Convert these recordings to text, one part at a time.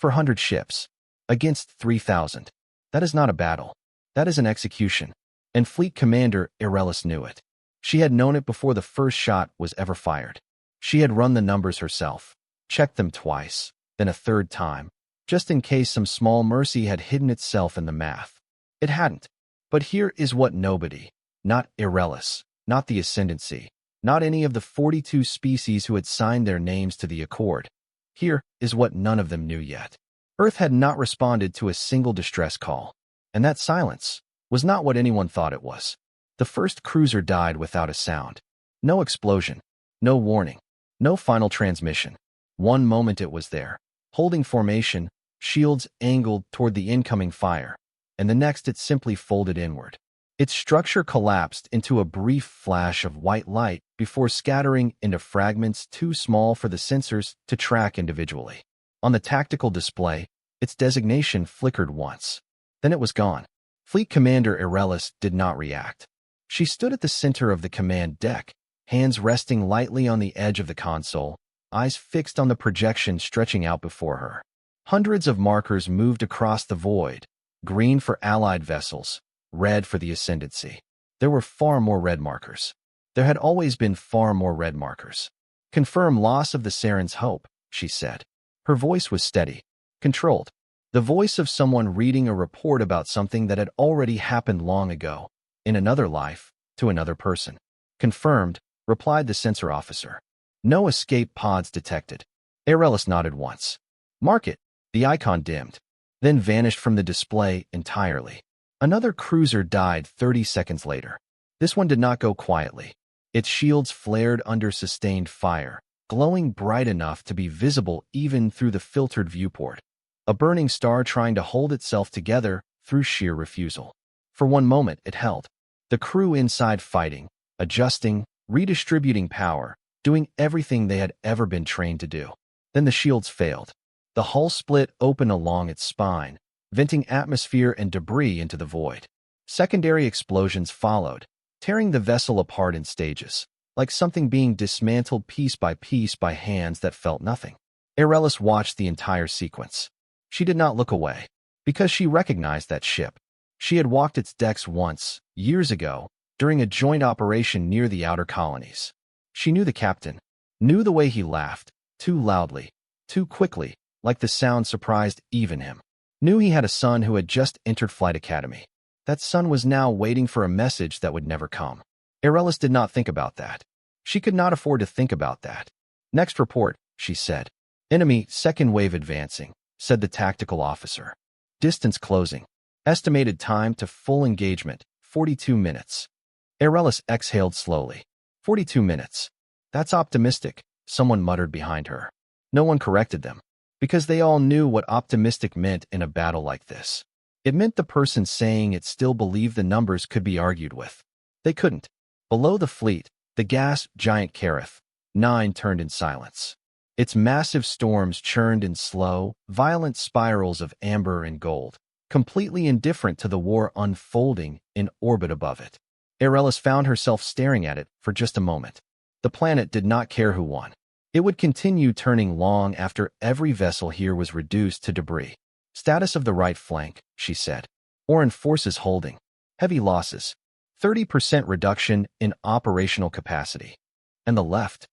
400 ships against 3,000. That is not a battle. That is an execution. And Fleet Commander Irelis knew it. She had known it before the first shot was ever fired. She had run the numbers herself, checked them twice, then a third time, just in case some small mercy had hidden itself in the math. It hadn't. But here is what nobody, not Irelis, not the Ascendancy, not any of the 42 species who had signed their names to the Accord. Here is what none of them knew yet. Earth had not responded to a single distress call, and that silence was not what anyone thought it was. The first cruiser died without a sound. No explosion, no warning, no final transmission. One moment it was there, holding formation, shields angled toward the incoming fire, and the next it simply folded inward. Its structure collapsed into a brief flash of white light before scattering into fragments too small for the sensors to track individually. On the tactical display, its designation flickered once. Then it was gone. Fleet Commander Irelis did not react. She stood at the center of the command deck, hands resting lightly on the edge of the console, eyes fixed on the projection stretching out before her. Hundreds of markers moved across the void, green for Allied vessels, red for the Ascendancy. There were far more red markers. There had always been far more red markers. Confirm loss of the Saren's hope, she said. Her voice was steady, controlled. The voice of someone reading a report about something that had already happened long ago, in another life, to another person. Confirmed, replied the sensor officer. No escape pods detected. Irelis nodded once. Mark it. The icon dimmed, then vanished from the display entirely. Another cruiser died 30 seconds later. This one did not go quietly. Its shields flared under sustained fire, glowing bright enough to be visible even through the filtered viewport. A burning star trying to hold itself together through sheer refusal. For one moment it held. The crew inside fighting, adjusting, redistributing power, doing everything they had ever been trained to do. Then the shields failed. The hull split open along its spine, venting atmosphere and debris into the void. Secondary explosions followed, tearing the vessel apart in stages, like something being dismantled piece by hands that felt nothing. Irelis watched the entire sequence. She did not look away, because she recognized that ship. She had walked its decks once, years ago, during a joint operation near the outer colonies. She knew the captain, knew the way he laughed, too loudly, too quickly, like the sound surprised even him. Knew he had a son who had just entered Flight Academy. That son was now waiting for a message that would never come. Irelis did not think about that. She could not afford to think about that. Next report, she said. Enemy second wave advancing, said the tactical officer. Distance closing. Estimated time to full engagement, 42 minutes. Irelis exhaled slowly. 42 minutes. That's optimistic, someone muttered behind her. No one corrected them, because they all knew what optimistic meant in a battle like this. It meant the person saying it still believed the numbers could be argued with. They couldn't. Below the fleet, the gas giant Kareth 9 turned in silence. Its massive storms churned in slow, violent spirals of amber and gold, completely indifferent to the war unfolding in orbit above it. Irelis found herself staring at it for just a moment. The planet did not care who won. It would continue turning long after every vessel here was reduced to debris. Status of the right flank, she said. Oran forces holding. Heavy losses. 30% reduction in operational capacity. And the left?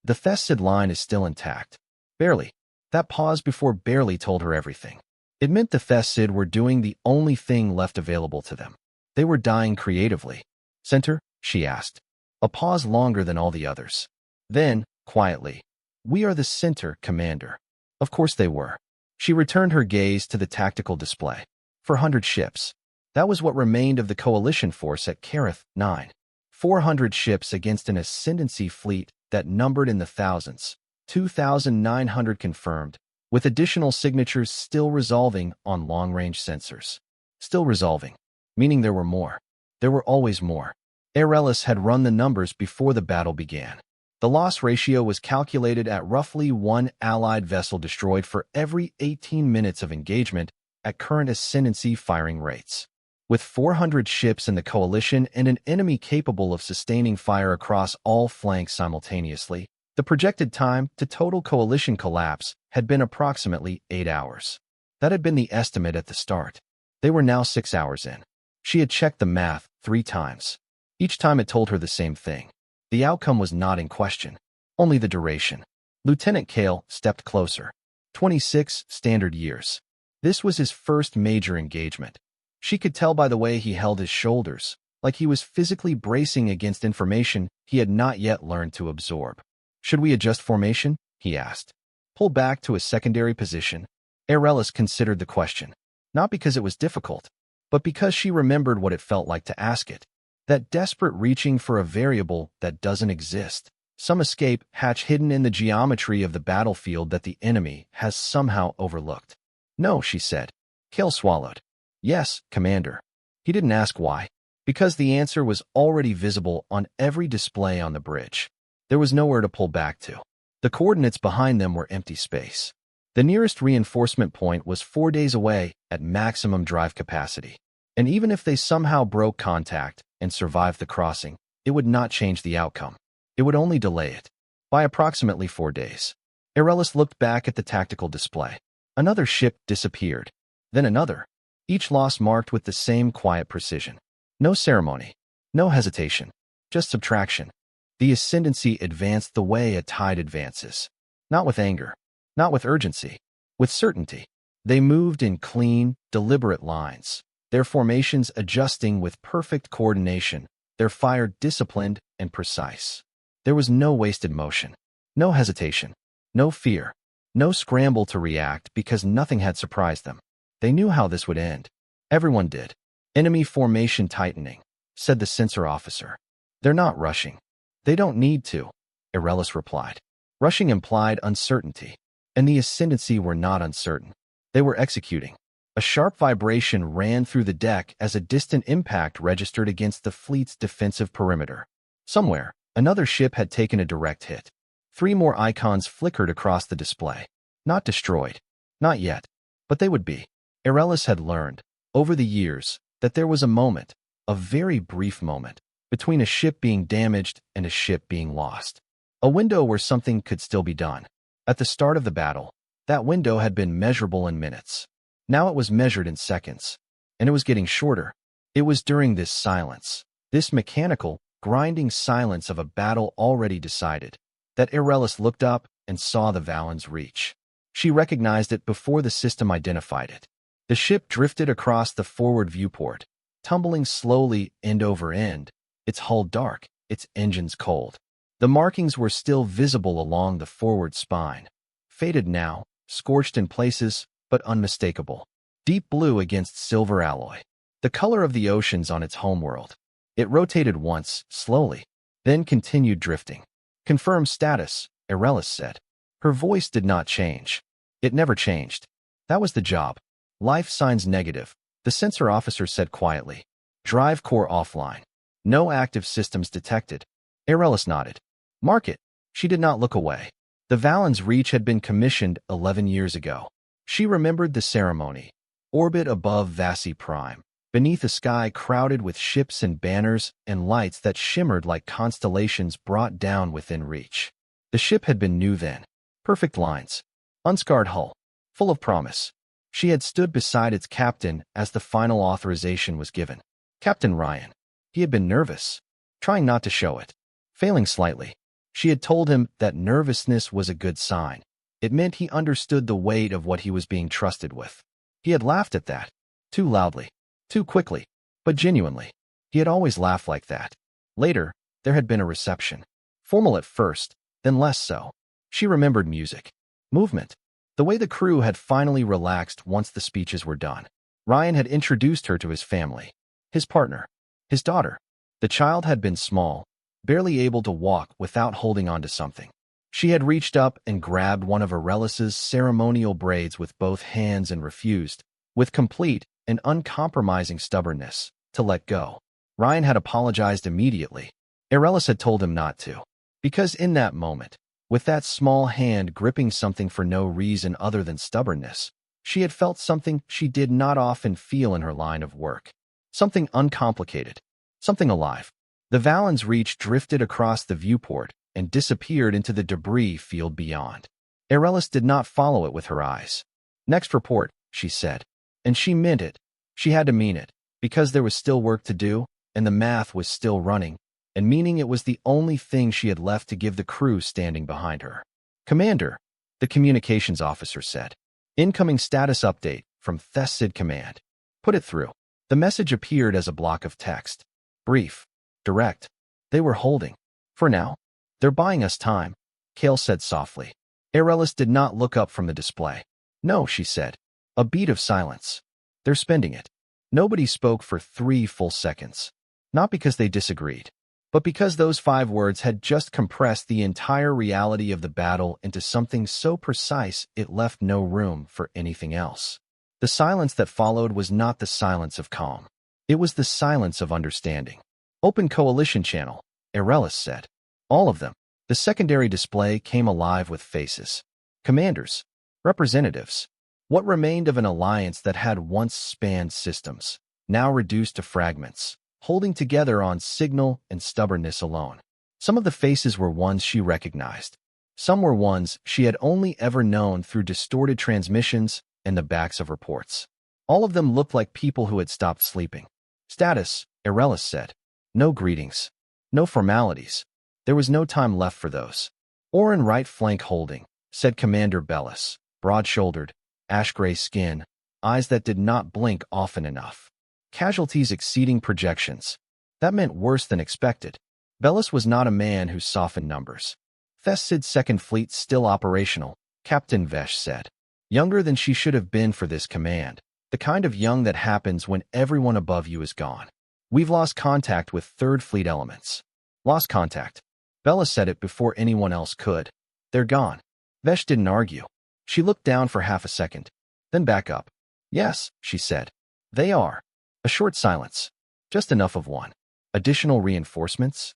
The Thessid line is still intact. Barely. That pause before barely told her everything. It meant the Thessid were doing the only thing left available to them. They were dying creatively. Center? She asked. A pause longer than all the others. Then, quietly, we are the center, Commander. Of course they were. She returned her gaze to the tactical display. 400 ships. That was what remained of the coalition force at Kareth 9. 400 ships against an ascendancy fleet that numbered in the thousands. 2,900 confirmed, with additional signatures still resolving on long-range sensors. Still resolving, meaning there were more. There were always more. Irelis had run the numbers before the battle began. The loss ratio was calculated at roughly 1 Allied vessel destroyed for every 18 minutes of engagement at current ascendancy firing rates. With 400 ships in the coalition and an enemy capable of sustaining fire across all flanks simultaneously, The projected time to total coalition collapse had been approximately 8 hours. That had been the estimate at the start. They were now 6 hours in. She had checked the math 3 times. Each time it told her the same thing. The outcome was not in question, only the duration. Lieutenant Kale stepped closer. 26 standard years. This was his first major engagement. She could tell by the way he held his shoulders, like he was physically bracing against information he had not yet learned to absorb. Should we adjust formation? He asked. Pull back to a secondary position. Arelis considered the question, not because it was difficult, but because she remembered what it felt like to ask it. That desperate reaching for a variable that doesn't exist. Some escape hatch hidden in the geometry of the battlefield that the enemy has somehow overlooked. No, she said. Kale swallowed. Yes, Commander. He didn't ask why, because the answer was already visible on every display on the bridge. There was nowhere to pull back to. The coordinates behind them were empty space. The nearest reinforcement point was 4 days away at maximum drive capacity. And even if they somehow broke contact and survived the crossing, it would not change the outcome. It would only delay it by approximately 4 days. Arelis looked back at the tactical display. Another ship disappeared. Then another. Each loss marked with the same quiet precision. No ceremony. No hesitation. Just subtraction. The ascendancy advanced the way a tide advances. Not with anger. Not with urgency. With certainty. They moved in clean, deliberate lines. Their formations adjusting with perfect coordination. Their fire disciplined and precise. There was no wasted motion. No hesitation. No fear. No scramble to react because nothing had surprised them. They knew how this would end. Everyone did. Enemy formation tightening, said the sensor officer. They're not rushing. They don't need to, Arelis replied. Rushing implied uncertainty, and the ascendancy were not uncertain. They were executing. A sharp vibration ran through the deck as a distant impact registered against the fleet's defensive perimeter. Somewhere, another ship had taken a direct hit. 3 more icons flickered across the display. Not destroyed. Not yet. But they would be. Arelis had learned, over the years, that there was a moment, a very brief moment, between a ship being damaged and a ship being lost. A window where something could still be done. At the start of the battle, that window had been measurable in minutes. Now it was measured in seconds. And it was getting shorter. It was during this silence, this mechanical, grinding silence of a battle already decided, that Arelis looked up and saw the Valen's reach. She recognized it before the system identified it. The ship drifted across the forward viewport, tumbling slowly end over end, its hull dark, its engines cold. The markings were still visible along the forward spine. Faded now, scorched in places, but unmistakable. Deep blue against silver alloy. The color of the oceans on its homeworld. It rotated once, slowly, then continued drifting. Confirm status, Arelis said. Her voice did not change. It never changed. That was the job. Life signs negative, the sensor officer said quietly. Drive core offline. No active systems detected. Arelis nodded. Mark it. She did not look away. The Valen's reach had been commissioned 11 years ago. She remembered the ceremony. Orbit above Vassi Prime, beneath a sky crowded with ships and banners and lights that shimmered like constellations brought down within reach. The ship had been new then. Perfect lines. Unscarred hull. Full of promise. She had stood beside its captain as the final authorization was given. Captain Ryan. He had been nervous, trying not to show it. Failing slightly. She had told him that nervousness was a good sign. It meant he understood the weight of what he was being trusted with. He had laughed at that. Too loudly. Too quickly. But genuinely. He had always laughed like that. Later, there had been a reception. Formal at first, then less so. She remembered music. Movement. The way the crew had finally relaxed once the speeches were done. Ryan had introduced her to his family. His partner. His daughter. The child had been small, barely able to walk without holding onto something. She had reached up and grabbed one of Arelis's ceremonial braids with both hands and refused, with complete and uncompromising stubbornness, to let go. Ryan had apologized immediately. Arelis had told him not to. Because in that moment, with that small hand gripping something for no reason other than stubbornness, she had felt something she did not often feel in her line of work. Something uncomplicated. Something alive. The Valen's reach drifted across the viewport and disappeared into the debris field beyond. Arelis did not follow it with her eyes. "Next report," she said. And she meant it. She had to mean it, because there was still work to do, and the math was still running, and meaning it was the only thing she had left to give the crew standing behind her. "Commander," the communications officer said. "Incoming status update from Thessid Command." "Put it through." The message appeared as a block of text. Brief. Direct. They were holding. "For now. They're buying us time," Kale said softly. Arelis did not look up from the display. "No," she said. A beat of silence. "They're spending it." Nobody spoke for 3 full seconds. Not because they disagreed, but because those 5 words had just compressed the entire reality of the battle into something so precise it left no room for anything else. The silence that followed was not the silence of calm. It was the silence of understanding. "Open coalition channel," Arelis said. "All of them." The secondary display came alive with faces. Commanders. Representatives. What remained of an alliance that had once spanned systems, now reduced to fragments, holding together on signal and stubbornness alone. Some of the faces were ones she recognized. Some were ones she had only ever known through distorted transmissions and the backs of reports. All of them looked like people who had stopped sleeping. "Status," Arelis said. "No greetings. No formalities. There was no time left for those." "Orin right flank holding," said Commander Bellis, broad-shouldered, ash-gray skin, eyes that did not blink often enough. Casualties exceeding projections. That meant worse than expected. Bellis was not a man who softened numbers. "Thessid's Second Fleet still operational," Captain Vesh said. Younger than she should have been for this command. The kind of young that happens when everyone above you is gone. "We've lost contact with Third Fleet elements." "Lost contact." Bellis said it before anyone else could. "They're gone." Vesh didn't argue. She looked down for half a second, then back up. "Yes," she said. "They are." A short silence. Just enough of one. "Additional reinforcements?"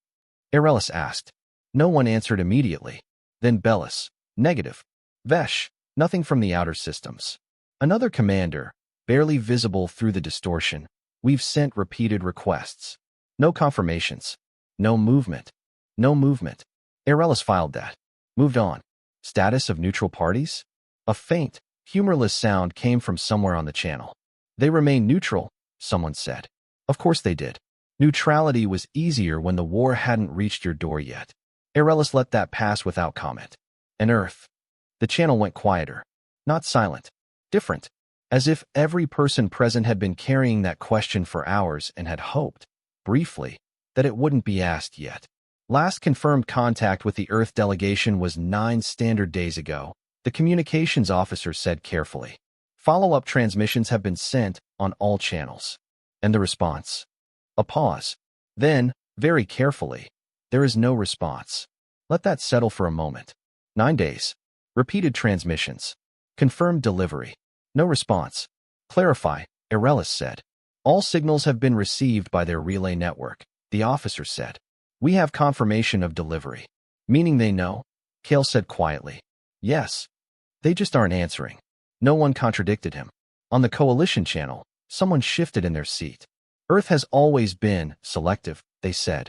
Arelis asked. No one answered immediately. Then Bellis. "Negative." Vesh. "Nothing from the outer systems." Another commander, barely visible through the distortion. "We've sent repeated requests. No confirmations. No movement. No movement." Arelis filed that. Moved on. "Status of neutral parties?" A faint, humorless sound came from somewhere on the channel. "They remain neutral," someone said. Of course they did. Neutrality was easier when the war hadn't reached your door yet. Arelis let that pass without comment. "An Earth." The channel went quieter. Not silent. Different. As if every person present had been carrying that question for hours and had hoped, briefly, that it wouldn't be asked yet. Last confirmed contact with the Earth delegation was 9 standard days ago, the communications officer said carefully. Follow-up transmissions have been sent on all channels. And the response? A pause. Then, very carefully, there is no response. Let that settle for a moment. 9 days. Repeated transmissions. Confirmed delivery. No response. Clarify, Arelis said. All signals have been received by their relay network, the officer said. We have confirmation of delivery. Meaning they know? Kale said quietly. Yes. They just aren't answering. No one contradicted him. On the coalition channel, someone shifted in their seat. Earth has always been selective, they said.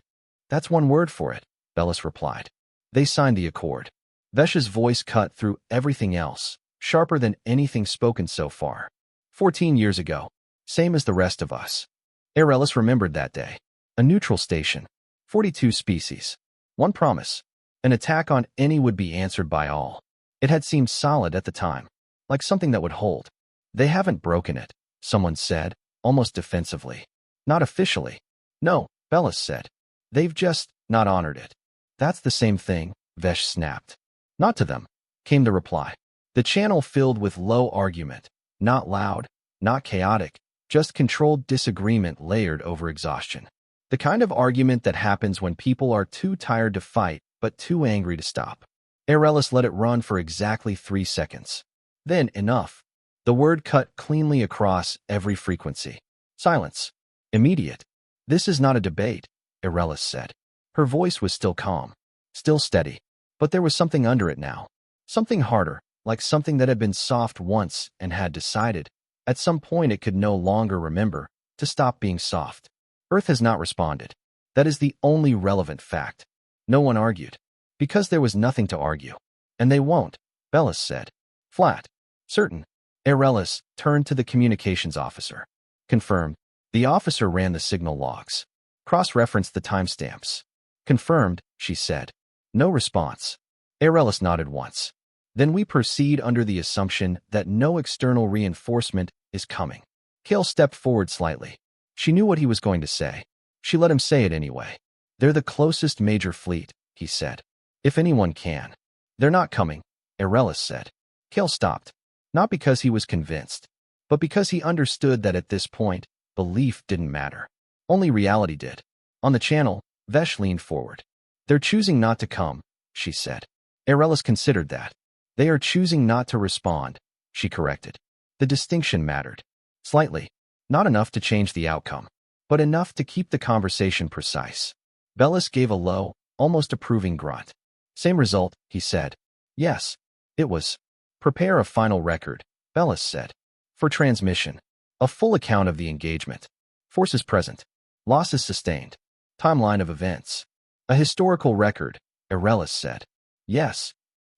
That's one word for it, Bellis replied. They signed the accord. Vesh's voice cut through everything else, sharper than anything spoken so far. 14 years ago, same as the rest of us. Arelis remembered that day. A neutral station. 42 species. One promise. An attack on any would be answered by all. It had seemed solid at the time, like something that would hold. They haven't broken it, someone said, almost defensively. Not officially. No, Bellis said. They've just not honored it. That's the same thing, Vesh snapped. Not to them, came the reply. The channel filled with low argument, not loud, not chaotic, just controlled disagreement layered over exhaustion. The kind of argument that happens when people are too tired to fight but too angry to stop. Arelis let it run for exactly 3 seconds. Then enough. The word cut cleanly across every frequency. Silence. Immediate. This is not a debate, Arelis said. Her voice was still calm, still steady, but there was something under it now. Something harder, like something that had been soft once and had decided, at some point it could no longer remember, to stop being soft. Earth has not responded. That is the only relevant fact. No one argued. Because there was nothing to argue. And they won't, Bellis said. Flat. Certain. Arelis turned to the communications officer. Confirmed. The officer ran the signal logs. Cross-referenced the timestamps. Confirmed, she said. No response. Arelis nodded once. Then we proceed under the assumption that no external reinforcement is coming. Kale stepped forward slightly. She knew what he was going to say. She let him say it anyway. They're the closest major fleet, he said. If anyone can. They're not coming, Arelis said. Kale stopped. Not because he was convinced, but because he understood that at this point, belief didn't matter. Only reality did. On the channel, Vesh leaned forward. They're choosing not to come, she said. Arelis considered that. They are choosing not to respond, she corrected. The distinction mattered. Slightly. Not enough to change the outcome, but enough to keep the conversation precise. Bellis gave a low, almost approving grunt. Same result, he said. Yes. It was. Prepare a final record, Bellis said. For transmission. A full account of the engagement. Forces present. Losses sustained. Timeline of events. A historical record, Arelis said. Yes.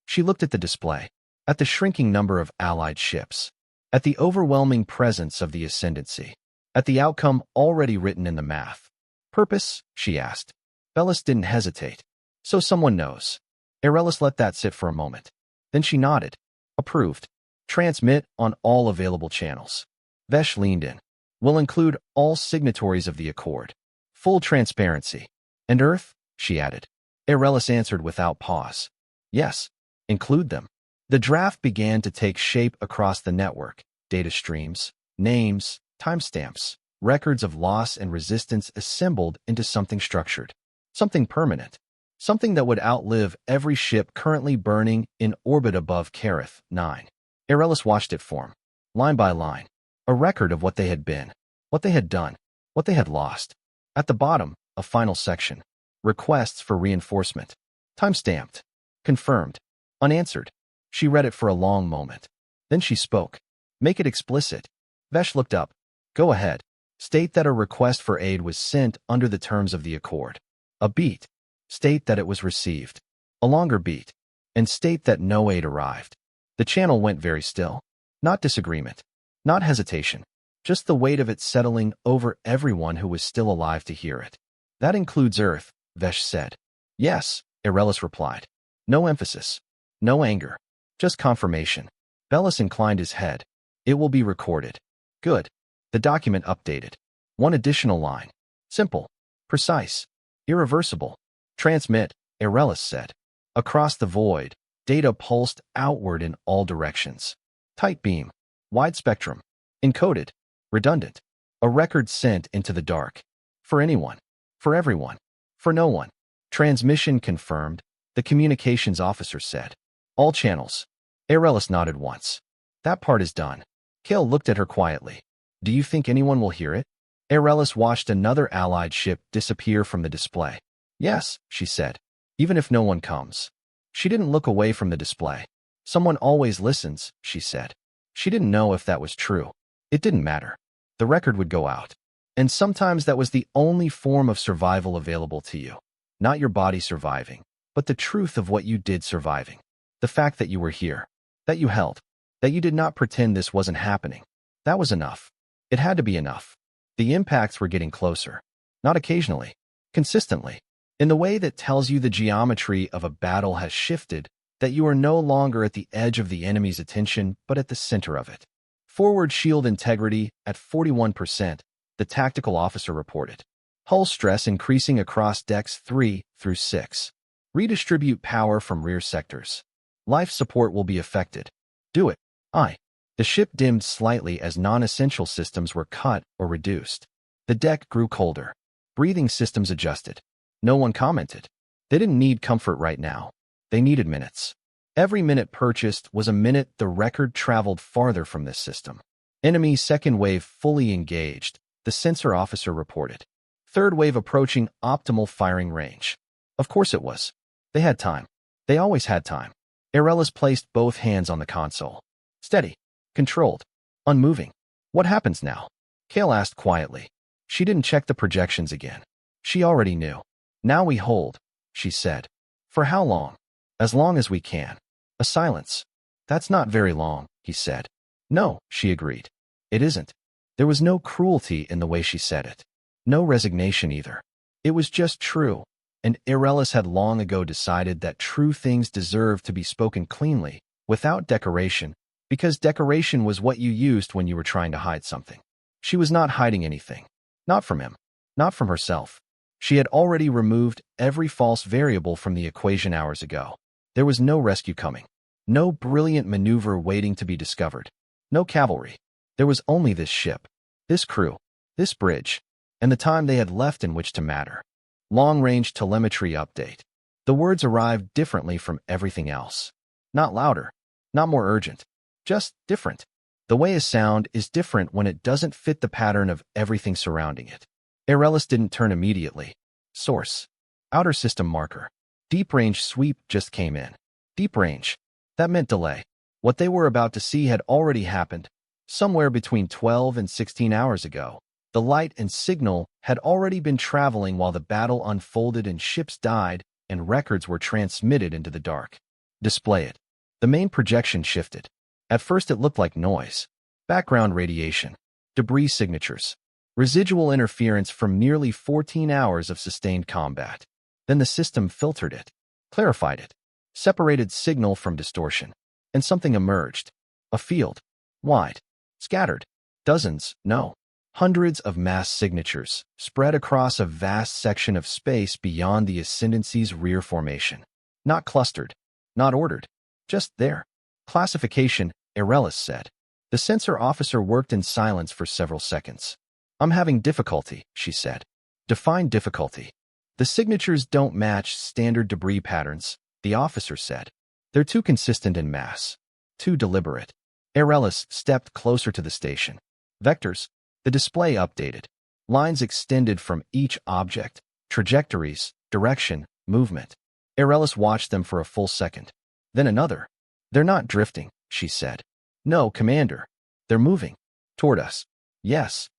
She looked at the display. At the shrinking number of Allied ships. At the overwhelming presence of the ascendancy. At the outcome already written in the math. Purpose? She asked. Bellis didn't hesitate. So someone knows. Arelis let that sit for a moment. Then she nodded. Approved. Transmit on all available channels. Vesh leaned in. Will include all signatories of the accord. Full transparency. And Earth? She added. Arelis answered without pause. Yes. Include them. The draft began to take shape across the network. Data streams, names, timestamps, records of loss and resistance assembled into something structured. Something permanent. Something that would outlive every ship currently burning in orbit above Kareth 9. Arelis watched it form, line by line. A record of what they had been, what they had done, what they had lost. At the bottom, a final section. Requests for reinforcement. Time-stamped. Confirmed. Unanswered. She read it for a long moment. Then she spoke. Make it explicit. Vesh looked up. Go ahead. State that a request for aid was sent under the terms of the accord. A beat. State that it was received. A longer beat. And state that no aid arrived. The channel went very still. Not disagreement. Not hesitation. Just the weight of it settling over everyone who was still alive to hear it. That includes Earth, Vesh said. Yes, Arelis replied. No emphasis. No anger. Just confirmation. Bellis inclined his head. It will be recorded. Good. The document updated. One additional line. Simple. Precise. Irreversible. Transmit, Arelis said. Across the void, data pulsed outward in all directions. Tight beam. Wide spectrum. Encoded. Redundant. A record sent into the dark. For anyone. For everyone. For no one. Transmission confirmed, the communications officer said. All channels. Arelis nodded once. That part is done. Kale looked at her quietly. Do you think anyone will hear it? Arelis watched another allied ship disappear from the display. Yes, she said. Even if no one comes. She didn't look away from the display. Someone always listens, she said. She didn't know if that was true. It didn't matter. The record would go out. And sometimes that was the only form of survival available to you. Not your body surviving, but the truth of what you did surviving. The fact that you were here. That you held. That you did not pretend this wasn't happening. That was enough. It had to be enough. The impacts were getting closer. Not occasionally. Consistently. In the way that tells you the geometry of a battle has shifted, that you are no longer at the edge of the enemy's attention, but at the center of it. Forward shield integrity at 41%, the tactical officer reported. Hull stress increasing across decks 3 through 6. Redistribute power from rear sectors. Life support will be affected. Do it. Aye. The ship dimmed slightly as non-essential systems were cut or reduced. The deck grew colder. Breathing systems adjusted. No one commented. They didn't need comfort right now. They needed minutes. Every minute purchased was a minute the record traveled farther from this system. Enemy second wave fully engaged, the sensor officer reported. Third wave approaching optimal firing range. Of course it was. They had time. They always had time. Arelis placed both hands on the console. Steady. Controlled. Unmoving. What happens now? Kale asked quietly. She didn't check the projections again. She already knew. Now we hold, she said. For how long? As long as we can. A silence. That's not very long, he said. No, she agreed. It isn't. There was no cruelty in the way she said it. No resignation either. It was just true, and Irelis had long ago decided that true things deserved to be spoken cleanly, without decoration, because decoration was what you used when you were trying to hide something. She was not hiding anything. Not from him. Not from herself. She had already removed every false variable from the equation hours ago. There was no rescue coming. No brilliant maneuver waiting to be discovered. No cavalry. There was only this ship, this crew, this bridge, and the time they had left in which to matter. Long-range telemetry update. The words arrived differently from everything else. Not louder, not more urgent, just different. The way a sound is different when it doesn't fit the pattern of everything surrounding it. Irelis didn't turn immediately. Source. Outer system marker. Deep range sweep just came in. Deep range. That meant delay. What they were about to see had already happened. Somewhere between 12 and 16 hours ago. The light and signal had already been traveling while the battle unfolded and ships died and records were transmitted into the dark. Display it. The main projection shifted. At first it looked like noise. Background radiation. Debris signatures. Residual interference from nearly 14 hours of sustained combat. Then the system filtered it, clarified it, separated signal from distortion, and something emerged. A field. Wide. Scattered. Dozens, no, hundreds of mass signatures spread across a vast section of space beyond the Ascendancy's rear formation. Not clustered. Not ordered. Just there. Classification, Irelis said. The sensor officer worked in silence for several seconds. I'm having difficulty, she said. Define difficulty. The signatures don't match standard debris patterns, the officer said. They're too consistent in mass. Too deliberate. Irelis stepped closer to the station. Vectors. The display updated. Lines extended from each object. Trajectories, direction, movement. Irelis watched them for a full second. Then another. They're not drifting, she said. No, Commander. They're moving. Toward us. Yes.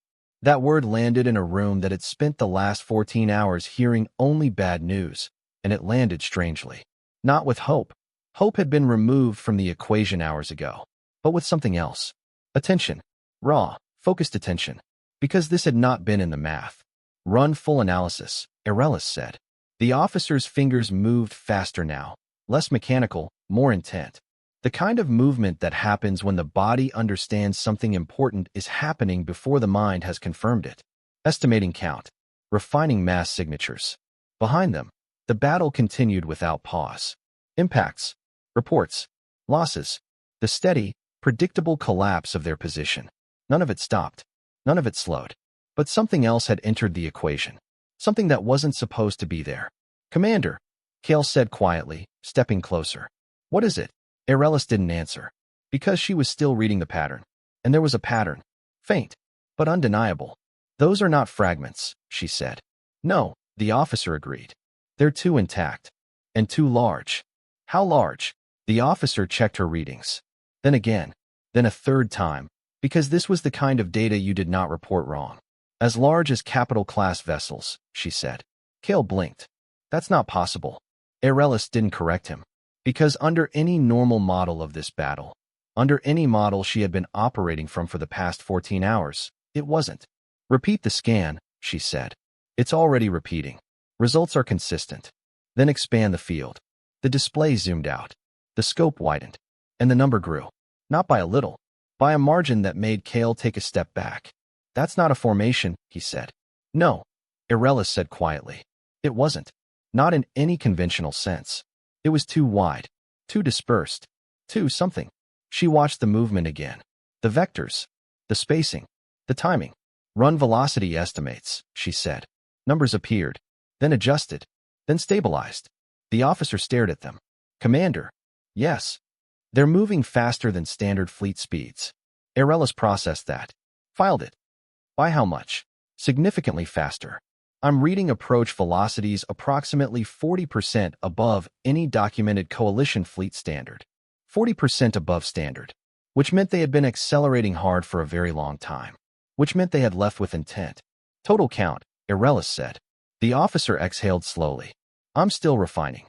That word landed in a room that had spent the last 14 hours hearing only bad news, and it landed strangely. Not with hope. Hope had been removed from the equation hours ago, but with something else. Attention. Raw, focused attention. Because this had not been in the math. Run full analysis, Irelis said. The officer's fingers moved faster now, less mechanical, more intent. The kind of movement that happens when the body understands something important is happening before the mind has confirmed it. Estimating count. Refining mass signatures. Behind them, the battle continued without pause. Impacts. Reports. Losses. The steady, predictable collapse of their position. None of it stopped. None of it slowed. But something else had entered the equation. Something that wasn't supposed to be there. Commander, Kale said quietly, stepping closer. What is it? Irelis didn't answer, because she was still reading the pattern. And there was a pattern. Faint, but undeniable. Those are not fragments, she said. No, the officer agreed. They're too intact. And too large. How large? The officer checked her readings. Then again. Then a third time. Because this was the kind of data you did not report wrong. As large as capital-class vessels, she said. Kale blinked. That's not possible. Irelis didn't correct him. Because under any normal model of this battle, under any model she had been operating from for the past 14 hours, it wasn't. Repeat the scan, she said. It's already repeating. Results are consistent. Then expand the field. The display zoomed out. The scope widened. And the number grew. Not by a little. By a margin that made Kale take a step back. That's not a formation, he said. No, Irelis said quietly. It wasn't. Not in any conventional sense. It was too wide, too dispersed, too something. She watched the movement again. The vectors, the spacing, the timing. Run velocity estimates, she said. Numbers appeared, then adjusted, then stabilized. The officer stared at them. Commander. Yes. They're moving faster than standard fleet speeds. Irelis processed that. Filed it. By how much? Significantly faster. I'm reading approach velocities approximately 40% above any documented coalition fleet standard. 40% above standard. Which meant they had been accelerating hard for a very long time. Which meant they had left with intent. Total count, Irelis said. The officer exhaled slowly. I'm still refining.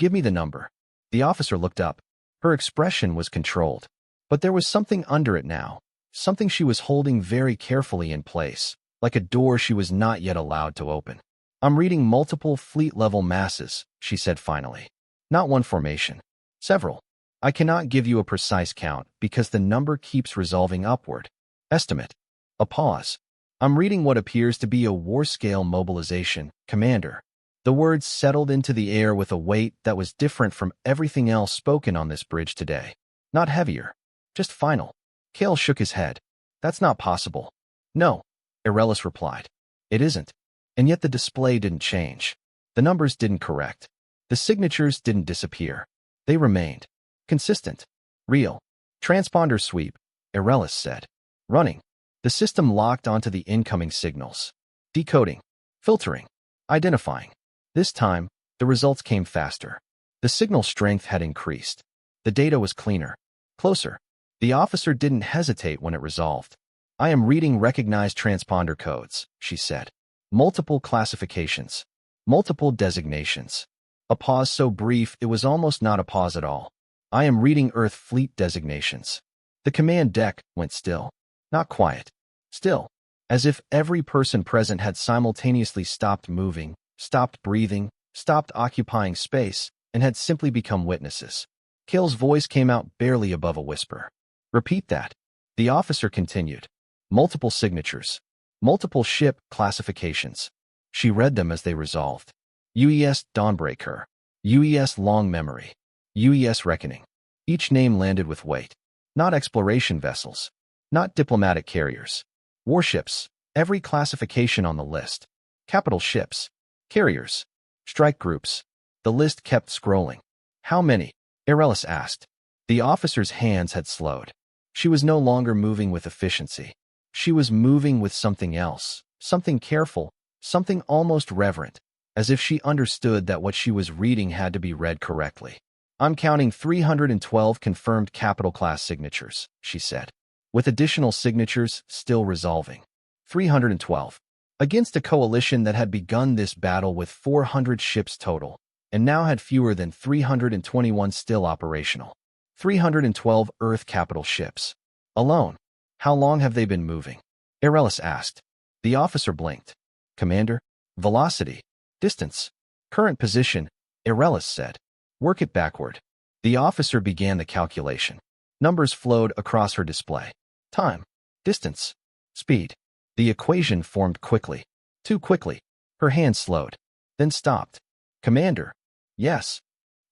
Give me the number. The officer looked up. Her expression was controlled. But there was something under it now, something she was holding very carefully in place, like a door she was not yet allowed to open. I'm reading multiple fleet-level masses, she said finally. Not one formation. Several. I cannot give you a precise count because the number keeps resolving upward. Estimate. A pause. I'm reading what appears to be a war-scale mobilization, Commander. The words settled into the air with a weight that was different from everything else spoken on this bridge today. Not heavier. Just final. Kale shook his head. That's not possible. No, Irelis replied. It isn't. And yet the display didn't change. The numbers didn't correct. The signatures didn't disappear. They remained. Consistent. Real. Transponder sweep, Irelis said. Running. The system locked onto the incoming signals. Decoding. Filtering. Identifying. This time, the results came faster. The signal strength had increased. The data was cleaner. Closer. The officer didn't hesitate when it resolved. I am reading recognized transponder codes, she said. Multiple classifications. Multiple designations. A pause so brief it was almost not a pause at all. I am reading Earth fleet designations. The command deck went still. Not quiet. Still. As if every person present had simultaneously stopped moving, stopped breathing, stopped occupying space, and had simply become witnesses. Kale's voice came out barely above a whisper. Repeat that. The officer continued. Multiple signatures. Multiple ship classifications. She read them as they resolved. UES Dawnbreaker. UES Long Memory. UES Reckoning. Each name landed with weight. Not exploration vessels. Not diplomatic carriers. Warships. Every classification on the list. Capital ships. Carriers. Strike groups. The list kept scrolling. How many? Irelis asked. The officer's hands had slowed. She was no longer moving with efficiency. She was moving with something else, something careful, something almost reverent, as if she understood that what she was reading had to be read correctly. I'm counting 312 confirmed capital class signatures, she said, with additional signatures still resolving. 312. Against a coalition that had begun this battle with 400 ships total, and now had fewer than 321 still operational. 312 Earth capital ships. Alone. How long have they been moving? Irelis asked. The officer blinked. Commander? Velocity. Distance. Current position, Irelis said. Work it backward. The officer began the calculation. Numbers flowed across her display. Time. Distance. Speed. The equation formed quickly. Too quickly. Her hand slowed. Then stopped. Commander. Yes.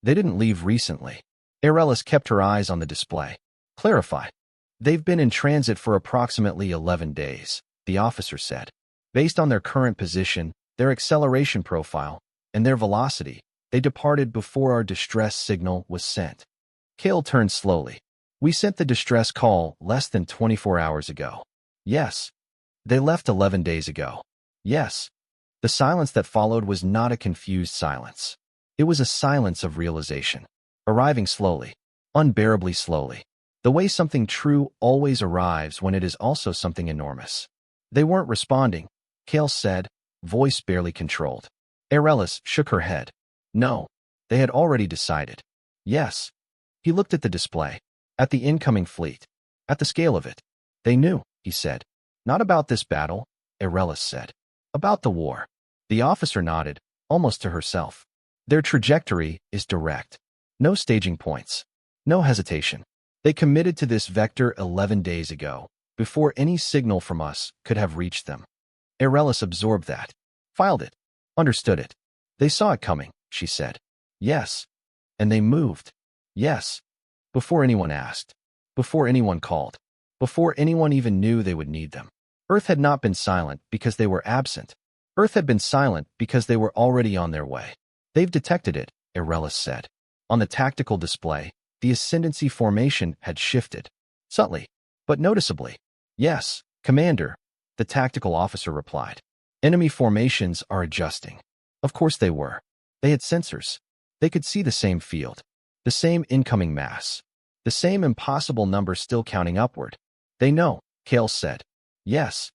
They didn't leave recently. Irelis kept her eyes on the display. Clarify. They've been in transit for approximately 11 days, the officer said. Based on their current position, their acceleration profile, and their velocity, they departed before our distress signal was sent. Kale turned slowly. We sent the distress call less than 24 hours ago. Yes. They left 11 days ago. Yes. The silence that followed was not a confused silence. It was a silence of realization. Arriving slowly. Unbearably slowly. The way something true always arrives when it is also something enormous. They weren't responding, Kale said, voice barely controlled. Irelis shook her head. No. They had already decided. Yes. He looked at the display. At the incoming fleet. At the scale of it. They knew, he said. Not about this battle, Irelis said. About the war. The officer nodded, almost to herself. Their trajectory is direct. No staging points. No hesitation. They committed to this vector 11 days ago, before any signal from us could have reached them. Irelis absorbed that. Filed it. Understood it. They saw it coming, she said. Yes. And they moved. Yes. Before anyone asked. Before anyone called. Before anyone even knew they would need them. Earth had not been silent because they were absent. Earth had been silent because they were already on their way. They've detected it, Irelis said. On the tactical display, the ascendancy formation had shifted. Subtly, but noticeably. Yes, Commander, the tactical officer replied. Enemy formations are adjusting. Of course they were. They had sensors. They could see the same field. The same incoming mass. The same impossible number still counting upward. They know, Kale said. Yes.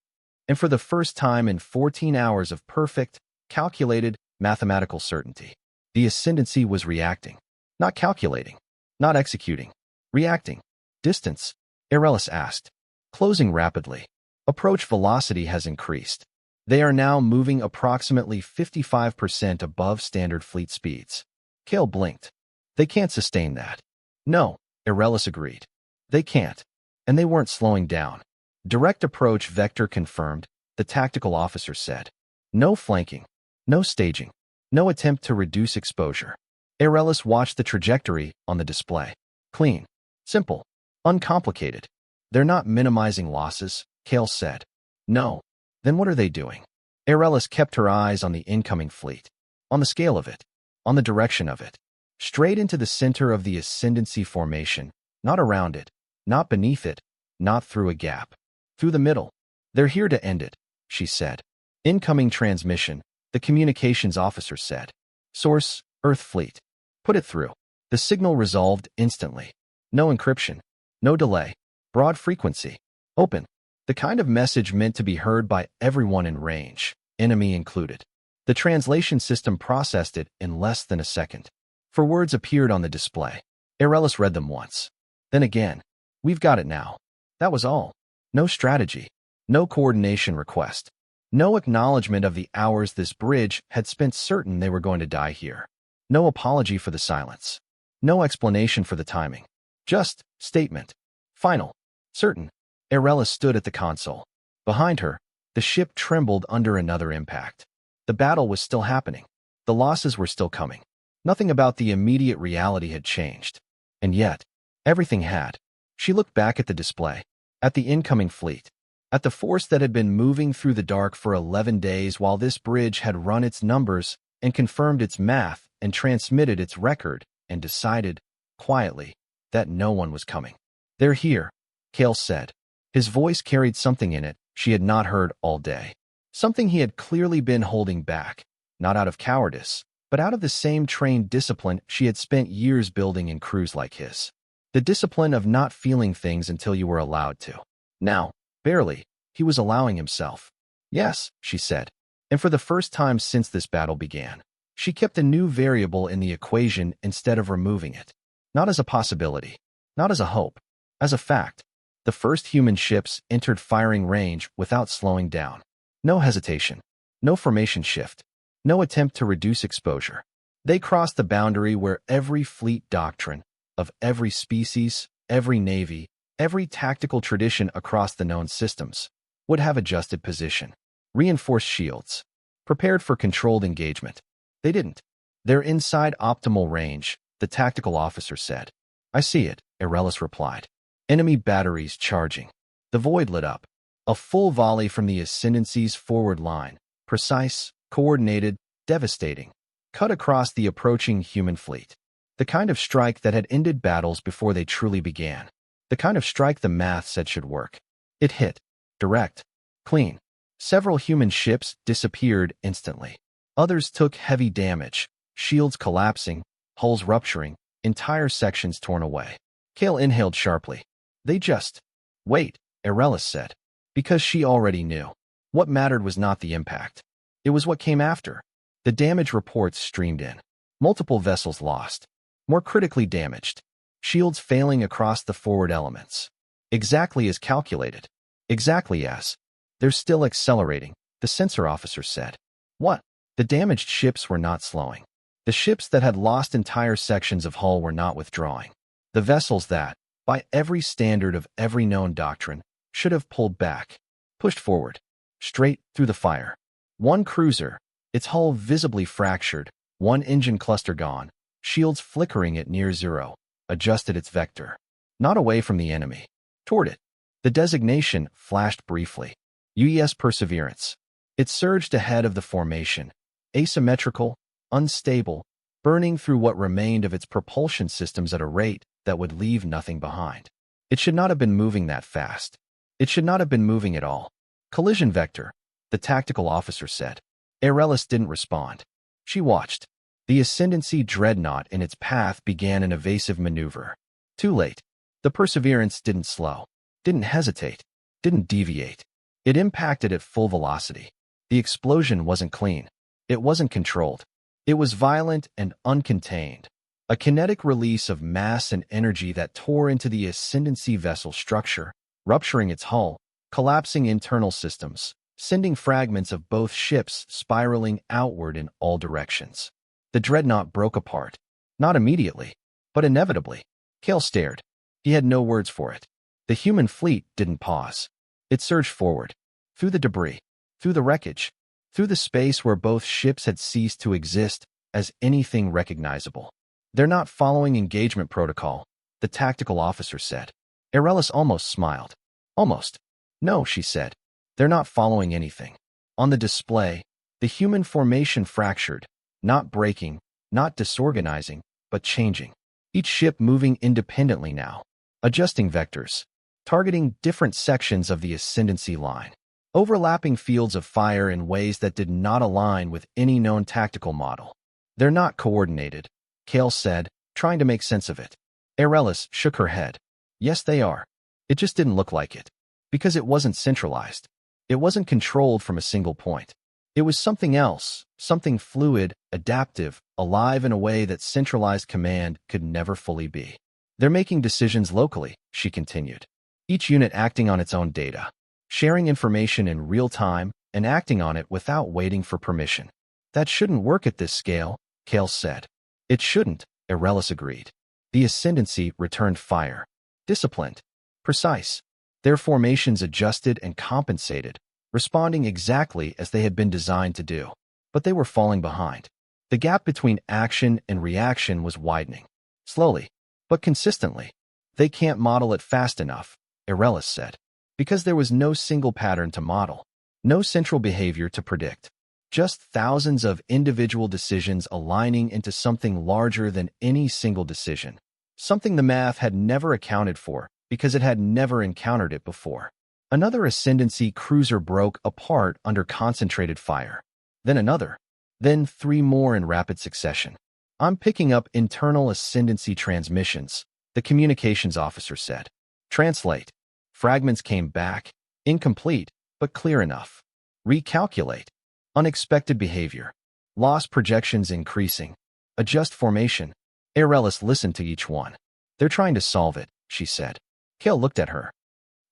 And for the first time in 14 hours of perfect, calculated, mathematical certainty. The ascendancy was reacting. Not calculating. Not executing. Reacting. Distance? Aerelis asked. Closing rapidly. Approach velocity has increased. They are now moving approximately 55% above standard fleet speeds. Kale blinked. They can't sustain that. No, Aerelis agreed. They can't. And they weren't slowing down. Direct approach vector confirmed, the tactical officer said. No flanking. No staging. No attempt to reduce exposure. Aerelis watched the trajectory on the display. Clean. Simple. Uncomplicated. They're not minimizing losses, Kale said. No. Then what are they doing? Aerelis kept her eyes on the incoming fleet. On the scale of it. On the direction of it. Straight into the center of the ascendancy formation, not around it, not beneath it, not through a gap. Through the middle. They're here to end it, she said. Incoming transmission, the communications officer said. Source, Earth Fleet. Put it through. The signal resolved instantly. No encryption. No delay. Broad frequency. Open. The kind of message meant to be heard by everyone in range, enemy included. The translation system processed it in less than a second. 4 words appeared on the display. Aerelis read them once. Then again. We've got it now. That was all. No strategy. No coordination request. No acknowledgement of the hours this bridge had spent certain they were going to die here. No apology for the silence. No explanation for the timing. Just statement. Final. Certain. Aerelis stood at the console. Behind her, the ship trembled under another impact. The battle was still happening. The losses were still coming. Nothing about the immediate reality had changed. And yet, everything had. She looked back at the display, at the incoming fleet, at the force that had been moving through the dark for 11 days while this bridge had run its numbers and confirmed its math and transmitted its record and decided, quietly, that no one was coming. They're here, Kale said. His voice carried something in it she had not heard all day. Something he had clearly been holding back, not out of cowardice, but out of the same trained discipline she had spent years building in crews like his. The discipline of not feeling things until you were allowed to. Now, barely, he was allowing himself. Yes, she said. And for the first time since this battle began, she kept a new variable in the equation instead of removing it. Not as a possibility. Not as a hope. As a fact. The first human ships entered firing range without slowing down. No hesitation. No formation shift. No attempt to reduce exposure. They crossed the boundary where every fleet doctrine, of every species, every navy, every tactical tradition across the known systems, would have adjusted position. Reinforced shields. Prepared for controlled engagement. They didn't. They're inside optimal range, the tactical officer said. I see it, Aerelis replied. Enemy batteries charging. The void lit up. A full volley from the Ascendancy's forward line. Precise, coordinated, devastating. Cut across the approaching human fleet. The kind of strike that had ended battles before they truly began. The kind of strike the math said should work. It hit. Direct. Clean. Several human ships disappeared instantly. Others took heavy damage. Shields collapsing. Hulls rupturing. Entire sections torn away. Kale inhaled sharply. They just... Wait, Aerelis said. Because she already knew. What mattered was not the impact. It was what came after. The damage reports streamed in. Multiple vessels lost. More critically damaged. Shields failing across the forward elements. Exactly as calculated. Exactly as. They're still accelerating, the sensor officer said. What? The damaged ships were not slowing. The ships that had lost entire sections of hull were not withdrawing. The vessels that, by every standard of every known doctrine, should have pulled back, pushed forward, straight through the fire. One cruiser, its hull visibly fractured, one engine cluster gone, shields flickering at near zero, adjusted its vector. Not away from the enemy. Toward it. The designation flashed briefly. UES Perseverance. It surged ahead of the formation, asymmetrical, unstable, burning through what remained of its propulsion systems at a rate that would leave nothing behind. It should not have been moving that fast. It should not have been moving at all. Collision vector, the tactical officer said. Aerelis didn't respond. She watched. The Ascendancy dreadnought in its path began an evasive maneuver. Too late. The Perseverance didn't slow, didn't hesitate, didn't deviate. It impacted at full velocity. The explosion wasn't clean. It wasn't controlled. It was violent and uncontained, a kinetic release of mass and energy that tore into the ascendancy vessel structure, rupturing its hull, collapsing internal systems, sending fragments of both ships spiraling outward in all directions. The dreadnought broke apart, not immediately, but inevitably. Cale stared. He had no words for it. The human fleet didn't pause. It surged forward, through the debris, through the wreckage, through the space where both ships had ceased to exist as anything recognizable. "They're not following engagement protocol," the tactical officer said. Arelis almost smiled. "Almost." "No," she said. "They're not following anything." On the display, the human formation fractured, not breaking, not disorganizing, but changing. Each ship moving independently now, adjusting vectors, targeting different sections of the ascendancy line, overlapping fields of fire in ways that did not align with any known tactical model. "They're not coordinated," Cale said, trying to make sense of it. Arelis shook her head. "Yes, they are. It just didn't look like it. Because it wasn't centralized. It wasn't controlled from a single point. It was something else, something fluid, adaptive, alive in a way that centralized command could never fully be. They're making decisions locally," she continued. "Each unit acting on its own data, sharing information in real time, and acting on it without waiting for permission. That shouldn't work at this scale," Cale said. "It shouldn't," Arelis agreed. The ascendancy returned fire. Disciplined. Precise. Their formations adjusted and compensated, responding exactly as they had been designed to do. But they were falling behind. The gap between action and reaction was widening. Slowly, but consistently. "They can't model it fast enough," Arelis said. "Because there was no single pattern to model. No central behavior to predict. Just thousands of individual decisions aligning into something larger than any single decision. Something the math had never accounted for because it had never encountered it before." Another ascendancy cruiser broke apart under concentrated fire. Then another. Then 3 more in rapid succession. "I'm picking up internal ascendancy transmissions," the communications officer said. "Translate." Fragments came back, incomplete, but clear enough. "Recalculate." Unexpected behavior. Loss projections increasing. "Adjust formation." Arelis listened to each one. "They're trying to solve it," she said. Cale looked at her.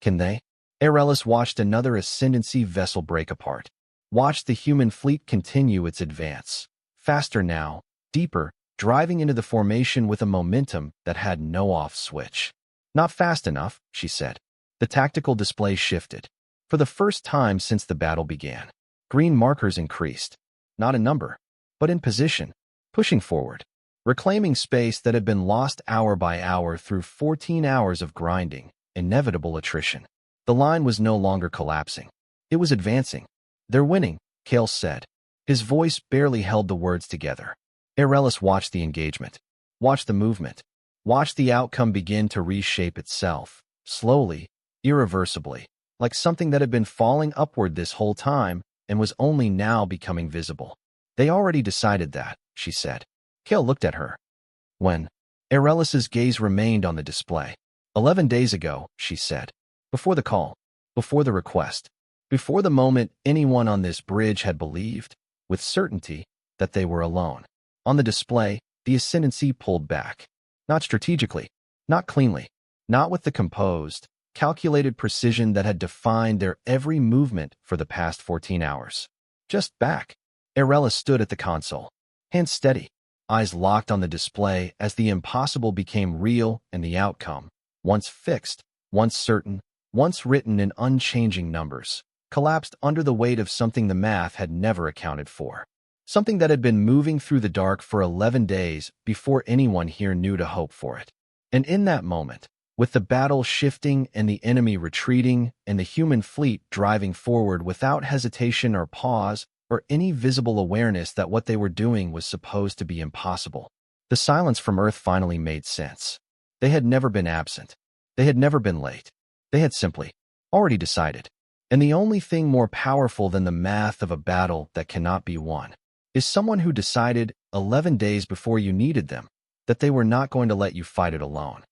"Can they?" Arelis watched another ascendancy vessel break apart. Watched the human fleet continue its advance. Faster now, deeper, driving into the formation with a momentum that had no off switch. "Not fast enough," she said. The tactical display shifted. For the first time since the battle began, green markers increased. Not in number, but in position, pushing forward, reclaiming space that had been lost hour by hour through 14 hours of grinding, inevitable attrition. The line was no longer collapsing. It was advancing. "They're winning," Cale said. His voice barely held the words together. Arelis watched the engagement, watched the movement, watched the outcome begin to reshape itself, slowly, irreversibly, like something that had been falling upward this whole time and was only now becoming visible. "They already decided that," she said. Cale looked at her. "When?" Arelis's gaze remained on the display. 11 days ago," she said. "Before the call, before the request, before the moment anyone on this bridge had believed, with certainty, that they were alone." On the display, the ascendancy pulled back. Not strategically, not cleanly, not with the composed, calculated precision that had defined their every movement for the past 14 hours. Just back. Arelis stood at the console, hands steady, eyes locked on the display as the impossible became real and the outcome, once fixed, once certain, once written in unchanging numbers, collapsed under the weight of something the math had never accounted for. Something that had been moving through the dark for 11 days before anyone here knew to hope for it. And in that moment, with the battle shifting and the enemy retreating and the human fleet driving forward without hesitation or pause or any visible awareness that what they were doing was supposed to be impossible, the silence from Earth finally made sense. They had never been absent. They had never been late. They had simply already decided. And the only thing more powerful than the math of a battle that cannot be won is someone who decided 11 days before you needed them that they were not going to let you fight it alone.